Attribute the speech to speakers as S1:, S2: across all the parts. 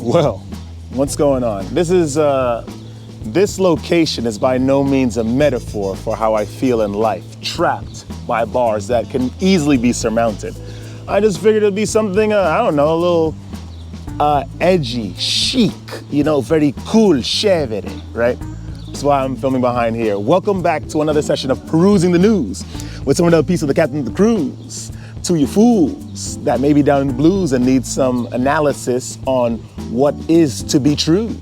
S1: Well, what's going on? This location is by no means a metaphor for how I feel in life, trapped by bars that can easily be surmounted. I just figured it'd be something, I don't know, a little edgy, chic, very cool, chévere, right? That's why I'm filming behind here. Welcome back to another session of Perusing the News with some of the piece of the captain of the cruise. To you fools that may be down in the blues and need some analysis on what is to be true.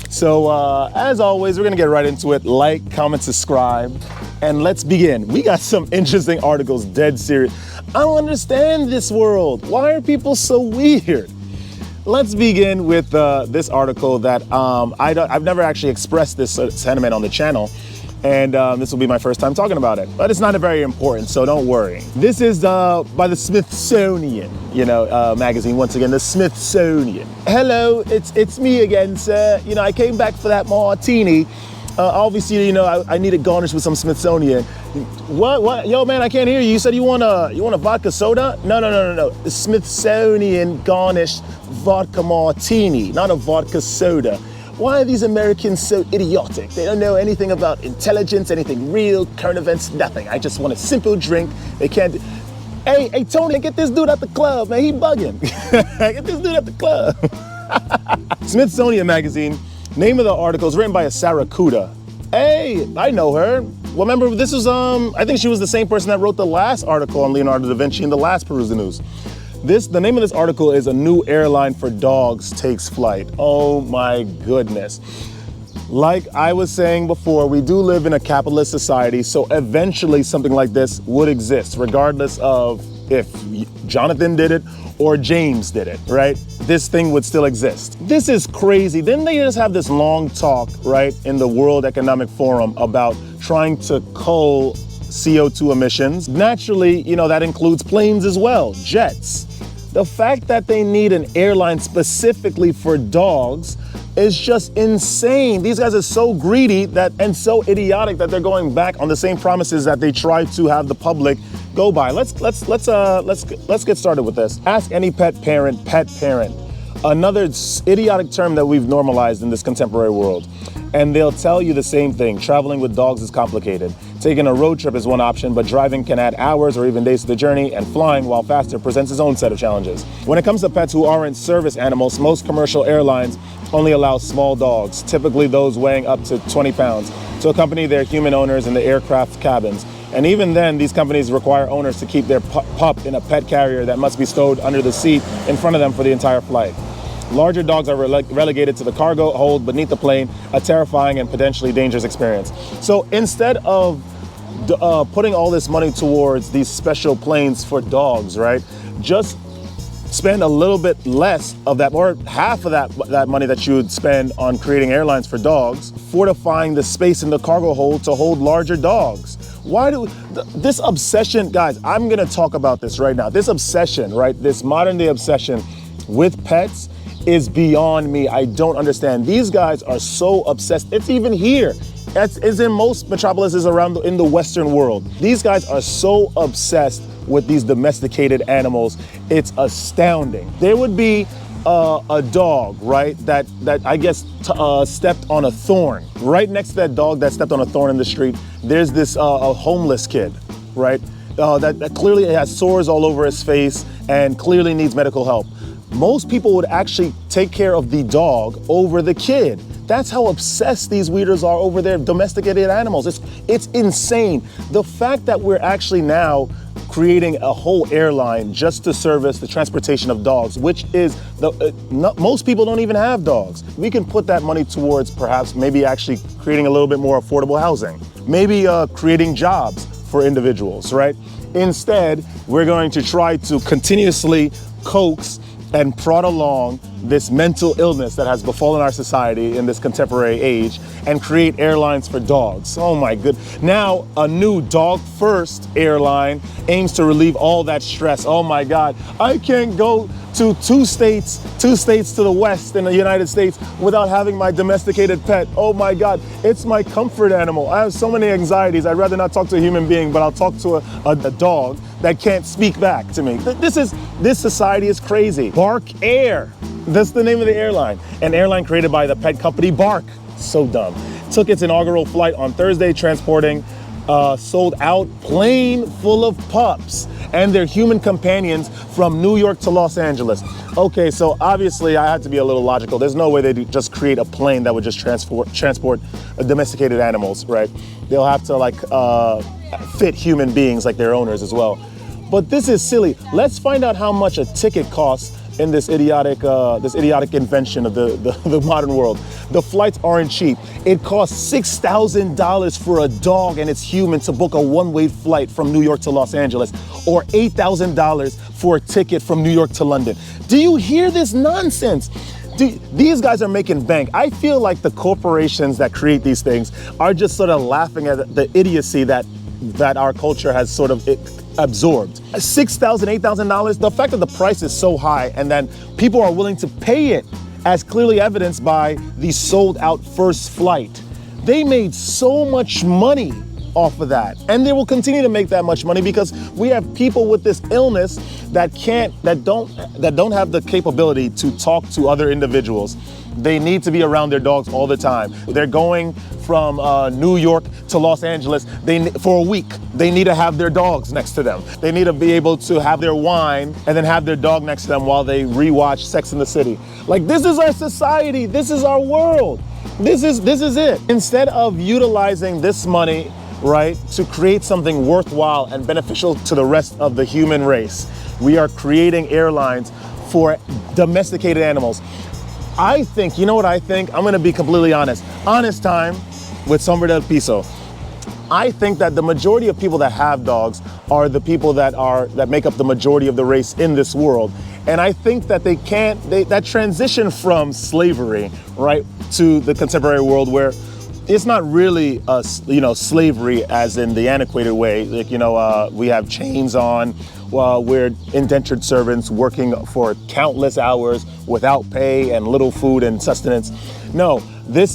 S1: So as always, we're gonna get right into it. Like, comment, subscribe, and let's begin. We got some interesting articles, dead serious. I don't understand this world. Why are people so weird? Let's begin with this article that I've never actually expressed this sentiment on the channel. And this will be my first time talking about it, but it's not very important, so don't worry. This is by the Smithsonian, magazine. Once again, the Smithsonian. Hello, it's me again, sir. I came back for that martini. Obviously, I need it garnished with some Smithsonian. What? Yo, man, I can't hear you. You said you want a vodka soda? No. The Smithsonian garnished vodka martini, not a vodka soda. Why are these Americans so idiotic? They don't know anything about intelligence, anything real, current events, nothing. I just want a simple drink. They can't. Hey, Tony, get this dude at the club, man. He bugging. Get this dude at the club. Smithsonian magazine. Name of the article is written by a Sarah Kuda. Hey, I know her. Well, remember, this was, I think she was the same person that wrote the last article on Leonardo da Vinci in the last Peruse the News. The name of this article is "A New Airline for Dogs Takes Flight." Oh my goodness. Like I was saying before, we do live in a capitalist society, so eventually something like this would exist, regardless of if Jonathan did it or James did it, right? This thing would still exist. This is crazy. Didn't they just have this long talk, right, in the World Economic Forum about trying to cull CO2 emissions? Naturally, that includes planes as well, jets. The fact that they need an airline specifically for dogs is just insane. These guys are so greedy and so idiotic that they're going back on the same promises that they tried to have the public go by. Let's get started with this. Ask any pet parent, another idiotic term that we've normalized in this contemporary world. And they'll tell you the same thing. Traveling with dogs is complicated. Taking a road trip is one option, but driving can add hours or even days to the journey, and flying, while faster, presents its own set of challenges. When it comes to pets who aren't service animals, most commercial airlines only allow small dogs, typically those weighing up to 20 pounds, to accompany their human owners in the aircraft cabins. And even then, these companies require owners to keep their pup in a pet carrier that must be stowed under the seat in front of them for the entire flight. Larger dogs are relegated to the cargo hold beneath the plane, a terrifying and potentially dangerous experience. So instead of putting all this money towards these special planes for dogs, right, just spend a little bit less of that, or half of that money that you would spend on creating airlines for dogs, fortifying the space in the cargo hold to hold larger dogs. Why do this obsession, guys, I'm gonna talk about this right now. This obsession, right, this modern day obsession with pets is beyond me. I don't understand. These guys are so obsessed. It's even here. It's in most metropolises in the Western world. These guys are so obsessed with these domesticated animals. It's astounding. There would be a dog, right, that I guess stepped on a thorn. Right next to that dog that stepped on a thorn in the street, there's this a homeless kid, right, that clearly has sores all over his face and clearly needs medical help. Most people would actually take care of the dog over the kid. That's how obsessed these weirdos are over their domesticated animals. It's insane. The fact that we're actually now creating a whole airline just to service the transportation of dogs, which is most people don't even have dogs. We can put that money towards perhaps maybe actually creating a little bit more affordable housing, maybe creating jobs for individuals, right? Instead, we're going to try to continuously coax and prod along this mental illness that has befallen our society in this contemporary age and create airlines for dogs. Oh my good. Now a new dog first airline aims to relieve all that stress. Oh my God. I can't go to two states to the west in the United States without having my domesticated pet. Oh my God. It's my comfort animal. I have so many anxieties. I'd rather not talk to a human being, but I'll talk to a dog that can't speak back to me. This society is crazy. Bark Air. That's the name of the airline. An airline created by the pet company Bark. So dumb. Took its inaugural flight on Thursday, transporting a sold out plane full of pups and their human companions from New York to Los Angeles. Okay, so obviously I had to be a little logical. There's no way they'd just create a plane that would just transport domesticated animals, right? They'll have to fit human beings like their owners as well. But this is silly. Let's find out how much a ticket costs in this idiotic invention of the modern world. The flights aren't cheap. It costs $6,000 for a dog and its human to book a one-way flight from New York to Los Angeles, or $8,000 for a ticket from New York to London. Do you hear this nonsense? These guys are making bank. I feel like the corporations that create these things are just sort of laughing at the idiocy that our culture has sort of absorbed. $6,000, $8,000, the fact that the price is so high and then people are willing to pay it, as clearly evidenced by the sold out first flight. They made so much money off of that, and they will continue to make that much money because we have people with this illness that don't have the capability to talk to other individuals. They need to be around their dogs all the time. They're going from New York to Los Angeles for a week. They need to have their dogs next to them. They need to be able to have their wine and then have their dog next to them while they rewatch Sex and the City. Like, this is our society. This is our world. This is it. Instead of utilizing this money, right, to create something worthwhile and beneficial to the rest of the human race, we are creating airlines for domesticated animals. I think, you know what I think? I'm gonna be completely honest. Honest time with Sombra del Piso. I think that the majority of people that have dogs are the people that make up the majority of the race in this world. And I think that that transition from slavery, right, to the contemporary world where it's not really slavery as in the antiquated way. Like, we have chains on, we're indentured servants working for countless hours without pay and little food and sustenance. No,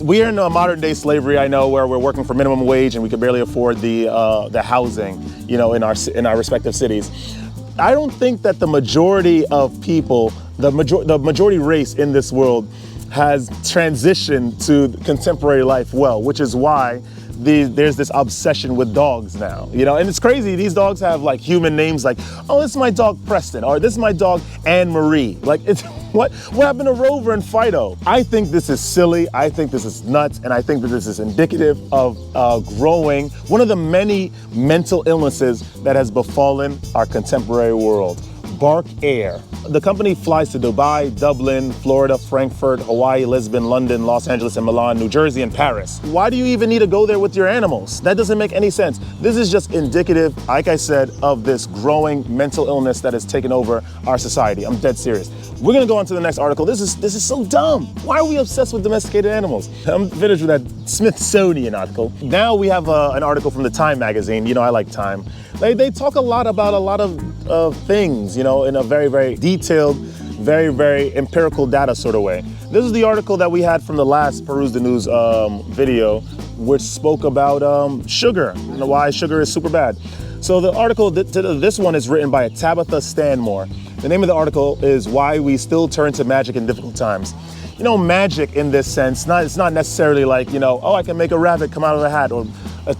S1: we are in a modern day slavery, I know, where we're working for minimum wage and we can barely afford the housing, in our respective cities. I don't think that the majority of people, the majority race in this world has transitioned to contemporary life well, which is why there's this obsession with dogs now, and it's crazy. These dogs have like human names, like, oh, this is my dog Preston, or this is my dog Anne Marie. Like, it's what happened to Rover and Fido? I think this is silly. I think this is nuts, and I think that this is indicative of growing one of the many mental illnesses that has befallen our contemporary world. Bark Air. The company flies to Dubai, Dublin, Florida, Frankfurt, Hawaii, Lisbon, London, Los Angeles, and Milan, New Jersey, and Paris. Why do you even need to go there with your animals? That doesn't make any sense. This is just indicative, like I said, of this growing mental illness that has taken over our society. I'm dead serious. We're gonna go on to the next article. This is so dumb. Why are we obsessed with domesticated animals? I'm finished with that Smithsonian article. Now we have an article from the Time magazine. I like Time. They talk a lot about a lot of things, in a very, very detailed, very, very empirical data sort of way. This is the article that we had from the last Peruse the News video, which spoke about sugar, why sugar is super bad. So the article, this one is written by Tabitha Stanmore. The name of the article is Why We Still Turn to Magic in Difficult Times. Magic in this sense, it's not necessarily like, oh, I can make a rabbit come out of the hat, or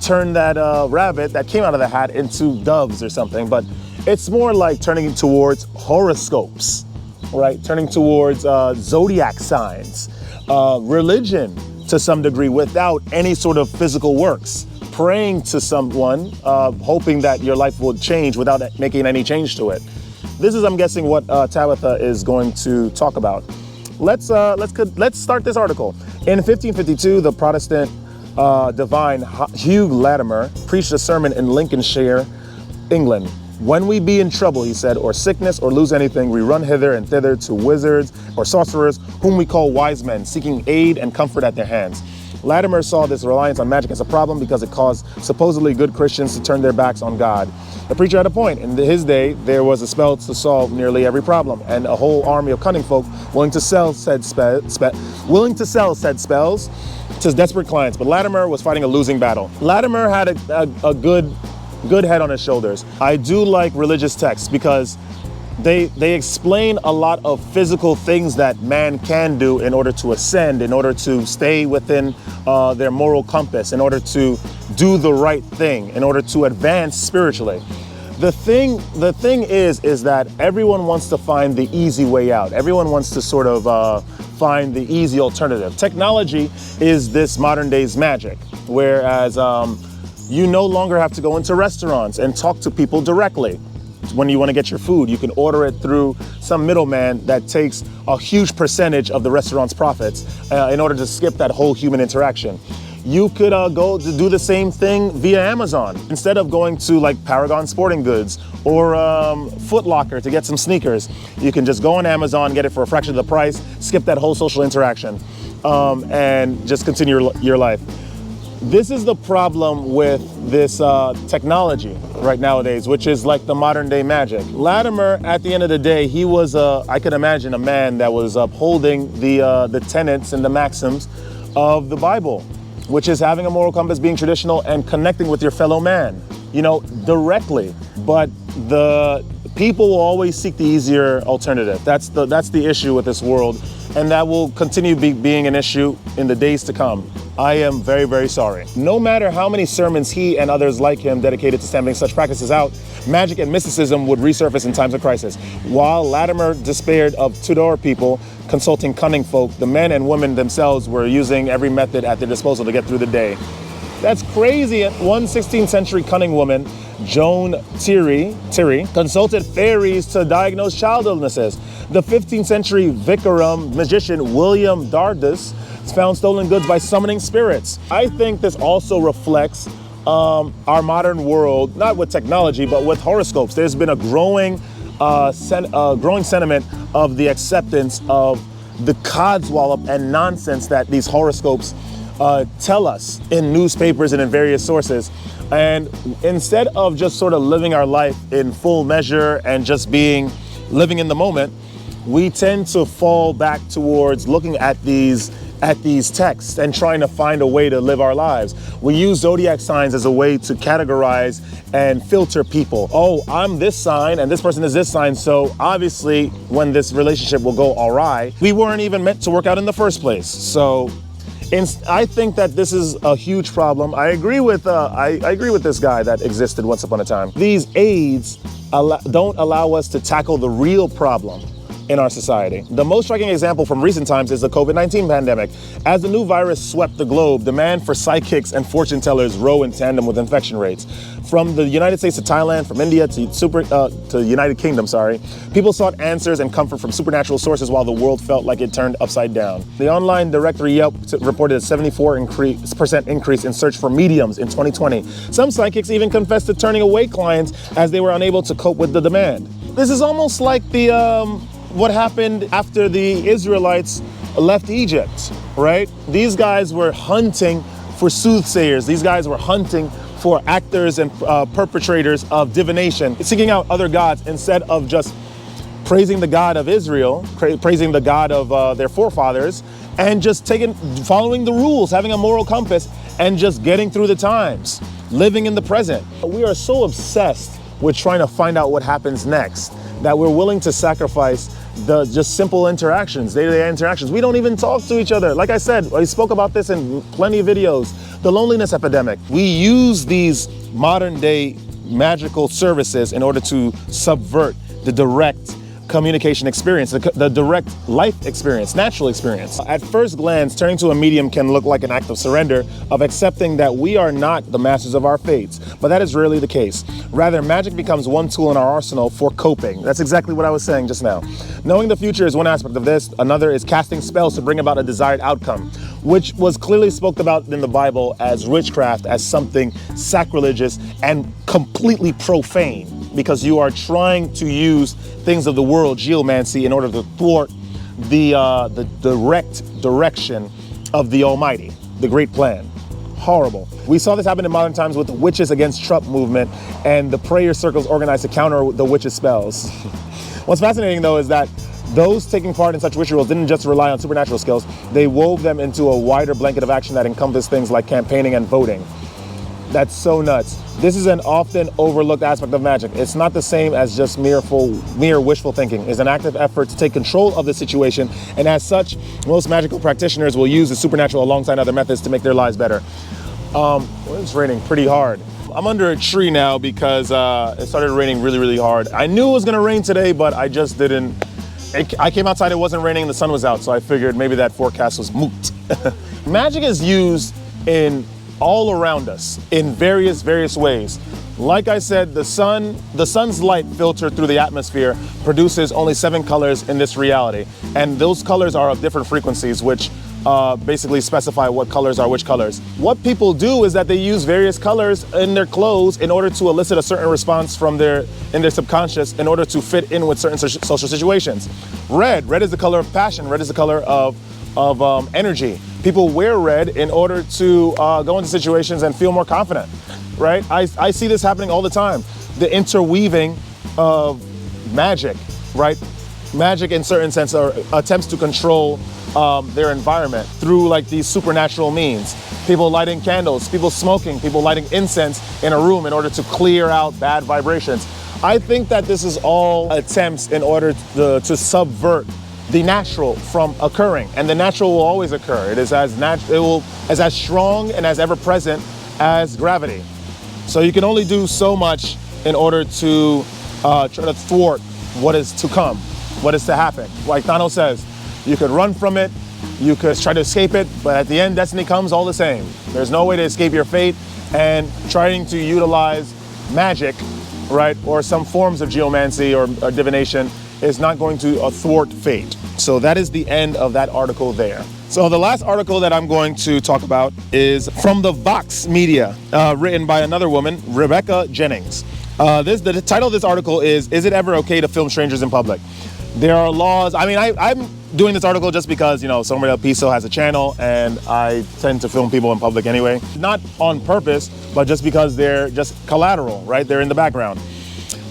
S1: turn that rabbit that came out of the hat into doves or something, but it's more like turning towards horoscopes, right? Turning towards zodiac signs, religion to some degree without any sort of physical works, praying to someone, hoping that your life will change without making any change to it. This is, I'm guessing, what Tabitha is going to talk about. Let's start this article. In 1552, the Protestant divine Hugh Latimer preached a sermon in Lincolnshire, England. When we be in trouble, he said, or sickness, or lose anything, we run hither and thither to wizards or sorcerers, whom we call wise men, seeking aid and comfort at their hands. Latimer saw this reliance on magic as a problem because it caused supposedly good Christians to turn their backs on God. The preacher had a point. In his day, there was a spell to solve nearly every problem, and a whole army of cunning folk willing to sell said spells to desperate clients. But Latimer was fighting a losing battle. Latimer had a good head on his shoulders. I do like religious texts because They explain a lot of physical things that man can do in order to ascend, in order to stay within their moral compass, in order to do the right thing, in order to advance spiritually. The thing is that everyone wants to find the easy way out. Everyone wants to sort of find the easy alternative. Technology is this modern day's magic, whereas you no longer have to go into restaurants and talk to people directly. When you want to get your food, you can order it through some middleman that takes a huge percentage of the restaurant's profits in order to skip that whole human interaction. You could go to do the same thing via Amazon. Instead of going to like Paragon Sporting Goods or Foot Locker to get some sneakers, you can just go on Amazon, get it for a fraction of the price, skip that whole social interaction, and just continue your life. This is the problem with this technology right nowadays, which is like the modern day magic. Latimer, at the end of the day, he was, I could imagine, a man that was upholding the tenets and the maxims of the Bible, which is having a moral compass, being traditional, and connecting with your fellow man, you know, directly. But the people will always seek the easier alternative. That's the issue with this world, and that will continue being an issue in the days to come. I am very, very sorry. No matter how many sermons he and others like him dedicated to stamping such practices out, magic and mysticism would resurface in times of crisis. While Latimer despaired of Tudor people consulting cunning folk, the men and women themselves were using every method at their disposal to get through the day. That's crazy. One 16th century cunning woman, Joan Thierry, consulted fairies to diagnose child illnesses. The 15th century Vicarum magician, William Dardus, found stolen goods by summoning spirits. I think this also reflects our modern world, not with technology, but with horoscopes. There's been a growing sentiment of the acceptance of the codswallop and nonsense that these horoscopes tell us in newspapers and in various sources. And instead of just sort of living our life in full measure and just living in the moment, we tend to fall back towards looking at these texts and trying to find a way to live our lives. We use zodiac signs as a way to categorize and filter people. Oh, I'm this sign and this person is this sign, so obviously when this relationship will go awry, we weren't even meant to work out in the first place. So I think that this is a huge problem. I agree with this guy that existed once upon a time. These aids don't allow us to tackle the real problem in our society. The most striking example from recent times is the COVID-19 pandemic. As the new virus swept the globe, demand for psychics and fortune tellers rose in tandem with infection rates. From the United States to Thailand, from India to United Kingdom, people sought answers and comfort from supernatural sources while the world felt like it turned upside down. The online directory Yelp reported a 74% increase in search for mediums in 2020. Some psychics even confessed to turning away clients as they were unable to cope with the demand. This is almost like what happened after the Israelites left Egypt, right? These guys were hunting for soothsayers. These guys were hunting for actors and perpetrators of divination, seeking out other gods instead of just praising the God of Israel, praising the God of their forefathers, and just following the rules, having a moral compass, and just getting through the times, living in the present. We are so obsessed with trying to find out what happens next that we're willing to sacrifice the just simple interactions, day-to-day interactions. We don't even talk to each other. Like I said, I spoke about this in plenty of videos, the loneliness epidemic. We use these modern day magical services in order to subvert the direct communication experience, the direct life experience, natural experience. At first glance, turning to a medium can look like an act of surrender, of accepting that we are not the masters of our fates, but that is rarely the case. Rather, magic becomes one tool in our arsenal for coping. That's exactly what I was saying just now. Knowing the future is one aspect of this. Another is casting spells to bring about a desired outcome, which was clearly spoken about in the Bible as witchcraft, as something sacrilegious and completely profane, because you are trying to use things of the world, geomancy, in order to thwart the direct direction of the Almighty, the great plan. Horrible. We saw this happen in modern times with the Witches Against Trump movement and the prayer circles organized to counter the witches' spells. What's fascinating, though, is that those taking part in such rituals didn't just rely on supernatural skills, they wove them into a wider blanket of action that encompassed things like campaigning and voting. That's so nuts. This is an often overlooked aspect of magic. It's not the same as just mere wishful thinking. It's an active effort to take control of the situation, and as such, most magical practitioners will use the supernatural alongside other methods to make their lives better. It's raining pretty hard. I'm under a tree now because it started raining really, really hard. I knew it was gonna rain today, but I just didn't. I came outside, it wasn't raining, and the sun was out, so I figured maybe that forecast was moot. Magic is used in all around us in various ways. Like I said, the sun's light filtered through the atmosphere produces only 7 colors in this reality. And those colors are of different frequencies, which basically specify what colors are which colors. What people do is that they use various colors in their clothes in order to elicit a certain response from in their subconscious in order to fit in with certain social situations. Red is the color of passion. Red is the color of energy. People wear red in order to go into situations and feel more confident, right? I see this happening all the time. The interweaving of magic, right? Magic in certain sense are attempts to control their environment through like these supernatural means. People lighting candles, people smoking, people lighting incense in a room in order to clear out bad vibrations. I think that this is all attempts in order to subvert the natural from occurring, and the natural will always occur. It is as strong and as ever present as gravity. So you can only do so much in order to try to thwart what is to come, what is to happen. Like Thanos says, you could run from it, you could try to escape it, but at the end, destiny comes all the same. There's no way to escape your fate, and trying to utilize magic, right, or some forms of geomancy or divination is not going to thwart fate. So that is the end of that article there. So the last article that I'm going to talk about is from the Vox Media, written by another woman, Rebecca Jennings. The title of this article is it ever okay to film strangers in public? There are laws. I mean, I'm doing this article just because, you know, Sombra del Piso has a channel and I tend to film people in public anyway. Not on purpose, but just because they're just collateral, right? They're in the background.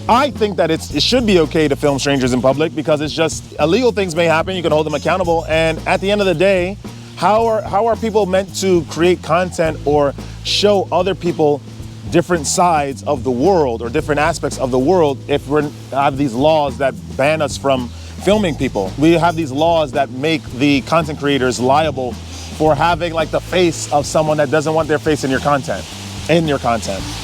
S1: I think that it should be okay to film strangers in public because it's just illegal things may happen. You can hold them accountable. And at the end of the day, how are people meant to create content or show other people different sides of the world or different aspects of the world if we have these laws that ban us from filming people? We have these laws that make the content creators liable for having like the face of someone that doesn't want their face in your content.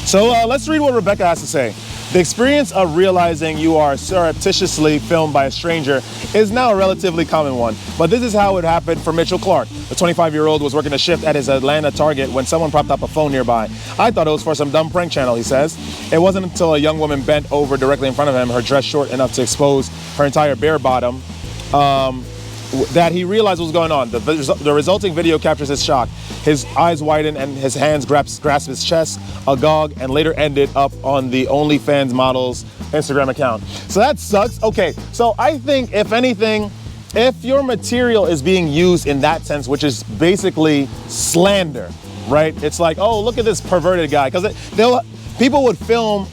S1: So let's read what Rebecca has to say. The experience of realizing you are surreptitiously filmed by a stranger is now a relatively common one, but this is how it happened for Mitchell Clark. The 25-year-old was working a shift at his Atlanta Target when someone propped up a phone nearby. I thought it was for some dumb prank channel, he says. It wasn't until a young woman bent over directly in front of him, her dress short enough to expose her entire bare bottom, that he realized what was going on. The resulting video captures his shock. His eyes widen and his hands grasp his chest, agog, and later ended up on the OnlyFans model's Instagram account. So that sucks. Okay, so I think if anything, if your material is being used in that sense, which is basically slander, right? It's like, oh, look at this perverted guy. Because people would film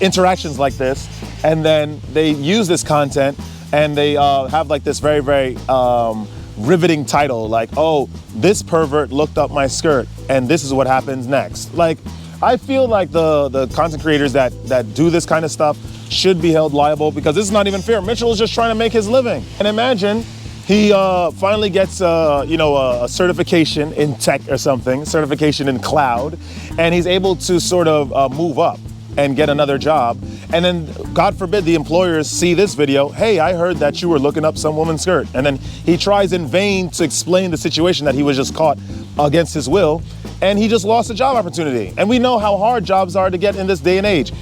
S1: interactions like this and then they use this content and they have like this very, very riveting title, like, oh, this pervert looked up my skirt and this is what happens next. Like, I feel like the content creators that do this kind of stuff should be held liable because this is not even fair. Mitchell is just trying to make his living. And imagine he finally gets a certification in tech or something, certification in cloud, and he's able to sort of move up and get another job. And then, God forbid, the employers see this video. Hey, I heard that you were looking up some woman's skirt. And then he tries in vain to explain the situation that he was just caught against his will. And he just lost a job opportunity. And we know how hard jobs are to get in this day and age.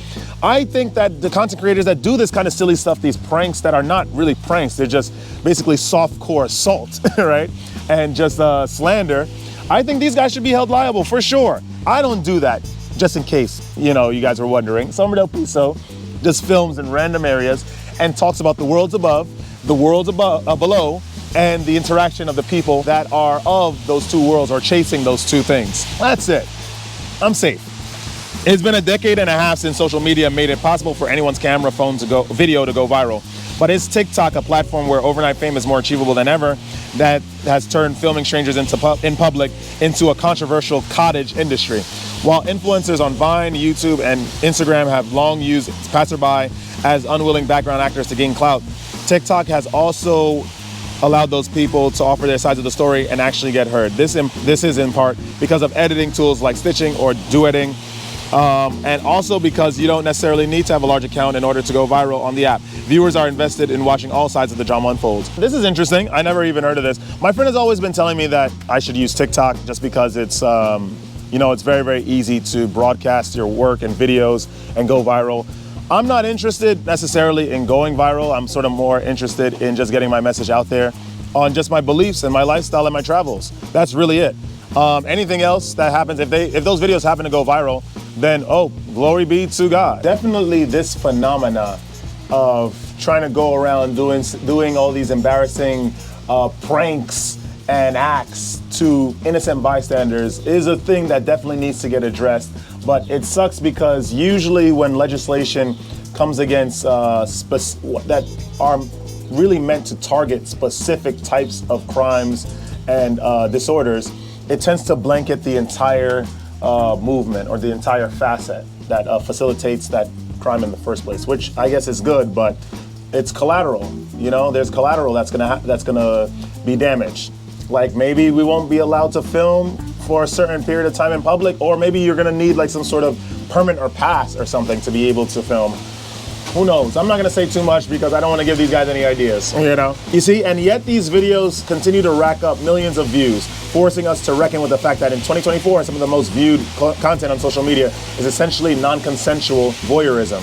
S1: I think that the content creators that do this kind of silly stuff, these pranks that are not really pranks, they're just basically softcore assault, right? And just slander. I think these guys should be held liable for sure. I don't do that. Just in case, you guys were wondering, Sombra del Piso just films in random areas and talks about the worlds above, the worlds below, and the interaction of the people that are of those two worlds or chasing those two things. That's it. I'm safe. It's been a decade and a half since social media made it possible for anyone's camera, phone video to go viral. But is TikTok a platform where overnight fame is more achievable than ever that has turned filming strangers in public into a controversial cottage industry? While influencers on Vine, YouTube, and Instagram have long used passerby as unwilling background actors to gain clout, TikTok has also allowed those people to offer their sides of the story and actually get heard. This is in part because of editing tools like stitching or duetting, and also because you don't necessarily need to have a large account in order to go viral on the app. Viewers are invested in watching all sides of the drama unfold. This is interesting. I never even heard of this. My friend has always been telling me that I should use TikTok just because it's, it's very, very easy to broadcast your work and videos and go viral. I'm not interested necessarily in going viral. I'm sort of more interested in just getting my message out there on just my beliefs and my lifestyle and my travels. That's really it. Anything else that happens, if those videos happen to go viral, then glory be to God. Definitely this phenomena of trying to go around doing all these embarrassing pranks and acts to innocent bystanders is a thing that definitely needs to get addressed. But it sucks because usually when legislation comes against that are really meant to target specific types of crimes and disorders, it tends to blanket the entire movement or the entire facet that facilitates that crime in the first place, which I guess is good, but it's collateral. There's collateral that's gonna be damaged. Like maybe we won't be allowed to film for a certain period of time in public, or maybe you're gonna need like some sort of permit or pass or something to be able to film. Who knows? I'm not gonna say too much because I don't wanna give these guys any ideas, You see, and yet these videos continue to rack up millions of views, forcing us to reckon with the fact that in 2024, some of the most viewed content on social media is essentially non-consensual voyeurism.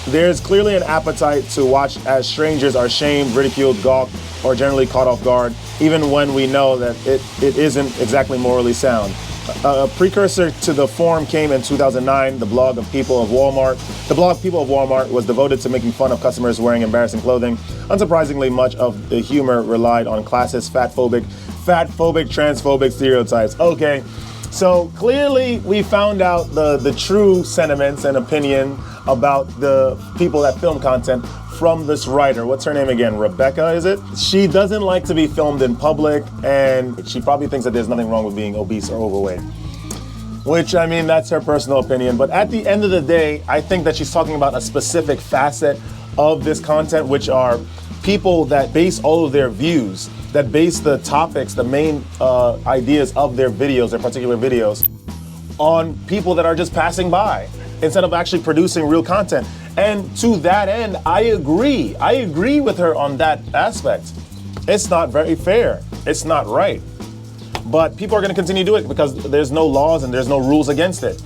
S1: There's clearly an appetite to watch as strangers are shamed, ridiculed, gawked, or generally caught off guard, even when we know that it isn't exactly morally sound. A precursor to the form came in 2009, the blog People of Walmart. The blog People of Walmart was devoted to making fun of customers wearing embarrassing clothing. Unsurprisingly, much of the humor relied on classist, fatphobic, transphobic stereotypes. Okay, so clearly we found out the true sentiments and opinion about the people that film content from this writer. What's her name again? Rebecca, is it? She doesn't like to be filmed in public, and she probably thinks that there's nothing wrong with being obese or overweight. Which, I mean, that's her personal opinion. But at the end of the day, I think that she's talking about a specific facet of this content, which are people that base all of their views, that base the topics, the main ideas of their videos, their particular videos, on people that are just passing by, instead of actually producing real content. And to that end, I agree with her on that aspect. It's not very fair. It's not right. But people are going to continue to do it because there's no laws and there's no rules against it.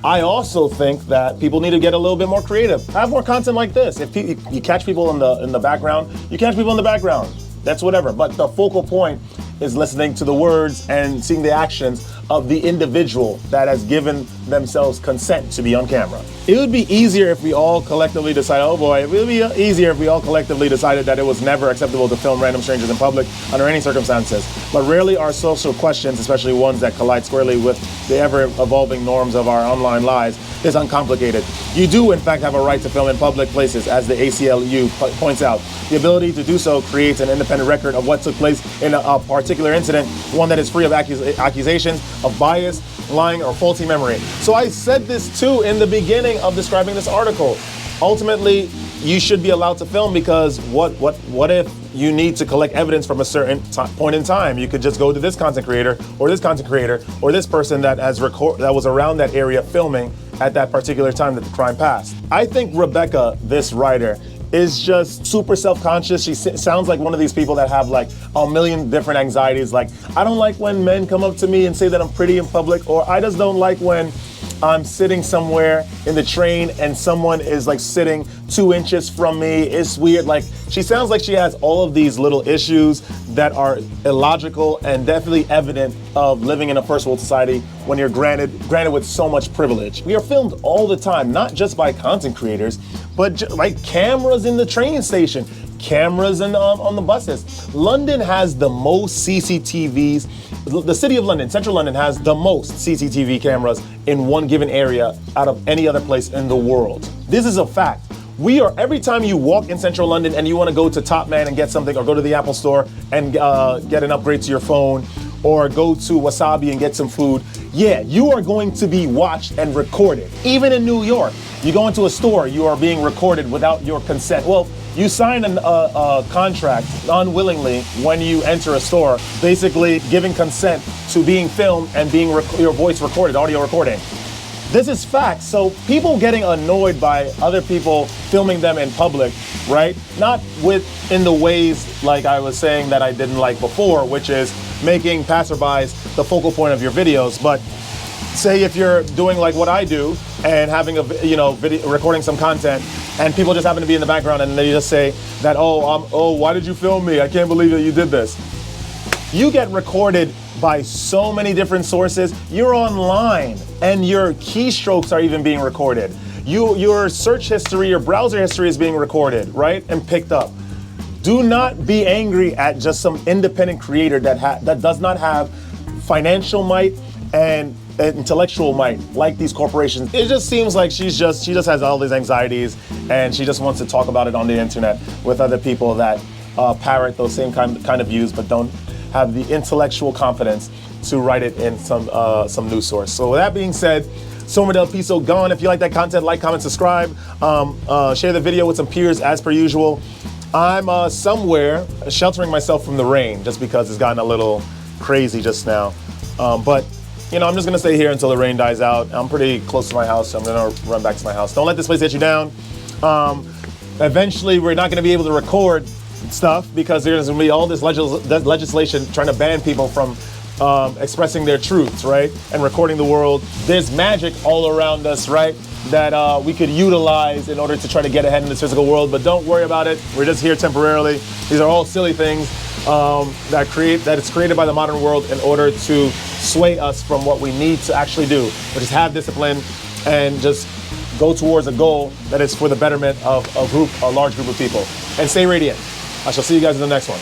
S1: I also think that people need to get a little bit more creative. Have more content like this. If you catch people in the background, you catch people in the background. That's whatever. But the focal point is listening to the words and seeing the actions of the individual that has given themselves consent to be on camera. It would be easier if we all collectively decided, it would be easier if we all collectively decided that it was never acceptable to film random strangers in public under any circumstances. But rarely are social questions, especially ones that collide squarely with the ever-evolving norms of our online lives, is uncomplicated. You do, in fact, have a right to film in public places, as the ACLU points out. The ability to do so creates an independent record of what took place in a particular incident, one that is free of accusations of bias, lying, or faulty memory. So I said this too in the beginning of describing this article. Ultimately, you should be allowed to film because what if you need to collect evidence from a certain point in time? You could just go to this content creator or this person that was around that area filming at that particular time that the crime passed. I think Rebecca, this writer, is just super self-conscious. She sounds like one of these people that have like a million different anxieties. Like, I don't like when men come up to me and say that I'm pretty in public, or I just don't like when I'm sitting somewhere in the train and someone is like sitting 2 inches from me. It's weird. Like, she sounds like she has all of these little issues that are illogical and definitely evident of living in a first world society when you're granted with so much privilege. We are filmed all the time, not just by content creators, but like cameras in the train station, cameras on the buses. London has the most CCTVs. The city of London, central London, has the most CCTV cameras in one given area out of any other place in the world. This is a fact. Every time you walk in central London and you want to go to Top Man and get something, or go to the Apple store and get an upgrade to your phone, or go to Wasabi and get some food, yeah, you are going to be watched and recorded. Even in New York, you go into a store, you are being recorded without your consent. Well, you sign a contract unwillingly when you enter a store, basically giving consent to being filmed and being your voice recorded, audio recording. This is fact. So people getting annoyed by other people filming them in public, right? Not in the ways like I was saying that I didn't like before, which is making passerbys the focal point of your videos. But say if you're doing like what I do and having a video, recording some content, and people just happen to be in the background and they just say that, oh, why did you film me? I can't believe that you did this. You get recorded by so many different sources. You're online and your keystrokes are even being recorded. Your search history, your browser history is being recorded, right? And picked up. Do not be angry at just some independent creator that does not have financial might and intellectual might like these corporations. It just seems like she just has all these anxieties and she just wants to talk about it on the internet with other people that parrot those same kind of views but don't have the intellectual confidence to write it in some news source. So with that being said, Soma del Piso gone. If you like that content, like, comment, subscribe, share the video with some peers as per usual. I'm somewhere sheltering myself from the rain just because it's gotten a little crazy just now. But I'm just gonna stay here until the rain dies out. I'm pretty close to my house, so I'm gonna run back to my house. Don't let this place get you down. Eventually, we're not gonna be able to record stuff because there's gonna be all this legislation trying to ban people from expressing their truths, right? And recording the world. There's magic all around us, right? That we could utilize in order to try to get ahead in this physical world, but don't worry about it. We're just here temporarily. These are all silly things that it's created by the modern world in order to sway us from what we need to actually do, which is have discipline and just go towards a goal that is for the betterment of a large group of people. And stay radiant. I shall see you guys in the next one.